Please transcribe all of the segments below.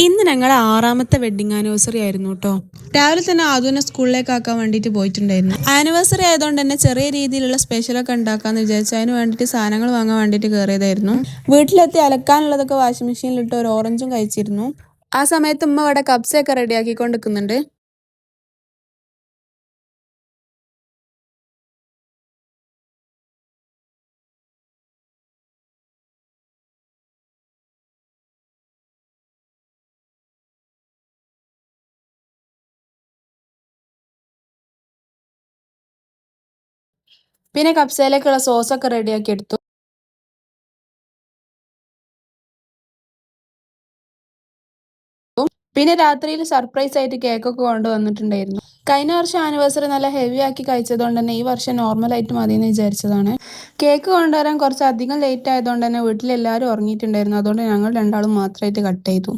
ഇന്ന് ഞങ്ങൾ ആറാമത്തെ വെഡിങ് ആനിവേഴ്സറി ആയിരുന്നു കേട്ടോ. രാവിലെ തന്നെ ആദ്യം സ്കൂളിലേക്ക് ആക്കാൻ വേണ്ടിയിട്ട് പോയിട്ടുണ്ടായിരുന്നു. ആനിവേഴ്സറി ആയതുകൊണ്ട് തന്നെ ചെറിയ രീതിയിലുള്ള സ്പെഷ്യലൊക്കെ ഉണ്ടാക്കാന്ന് വിചാരിച്ചു. അതിന് വേണ്ടിയിട്ട് സാധനങ്ങൾ വാങ്ങാൻ വേണ്ടിയിട്ട് കയറിയതായിരുന്നു. വീട്ടിലെത്തി അലക്കാനുള്ളതൊക്കെ വാഷിംഗ് മെഷീനിലിട്ട് ഒരു ഓറഞ്ചും കഴിച്ചിരുന്നു. ആ സമയത്ത് ഉമ്മ ഇവിടെ കബ്സയൊക്കെ റെഡിയാക്കിക്കൊണ്ട് നിൽക്കുന്നുണ്ട്. പിന്നെ കബ്സയിലേക്കുള്ള സോസൊക്കെ റെഡിയാക്കി എടുത്തു. പിന്നെ രാത്രിയിൽ സർപ്രൈസ് ആയിട്ട് കേക്കൊക്കെ കൊണ്ടുവന്നിട്ടുണ്ടായിരുന്നു. കഴിഞ്ഞ വർഷം ആനിവേഴ്സറി നല്ല ഹെവി ആക്കി കഴിച്ചതുകൊണ്ട് തന്നെ ഈ വർഷം നോർമലായിട്ട് മതിയെന്ന് വിചാരിച്ചതാണ്. കേക്ക് കൊണ്ടുവരാൻ കുറച്ച് അധികം ലേറ്റ് ആയതുകൊണ്ട് തന്നെ വീട്ടിലെല്ലാവരും ഉറങ്ങിയിട്ടുണ്ടായിരുന്നു. അതുകൊണ്ട് ഞങ്ങൾ രണ്ടാളും മാത്രമായിട്ട് കട്ട് ചെയ്തു.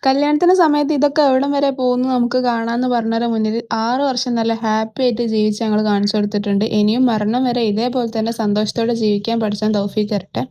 കല്യാണത്തിന്റെ സമയത്ത് ഇതൊക്കെ എവിടം വരെ പോകുന്നു നമുക്ക് കാണാമെന്ന് പറഞ്ഞവരുടെ മുന്നിൽ 6 വർഷം നല്ല ഹാപ്പി ആയിട്ട് ജീവിച്ച് ഞങ്ങൾ കാണിച്ചു കൊടുത്തിട്ടുണ്ട്. ഇനിയും മരണം വരെ ഇതേപോലെ തന്നെ സന്തോഷത്തോടെ ജീവിക്കാൻ പഠിച്ചാൽ തൗഫീഖ് തരട്ടെ.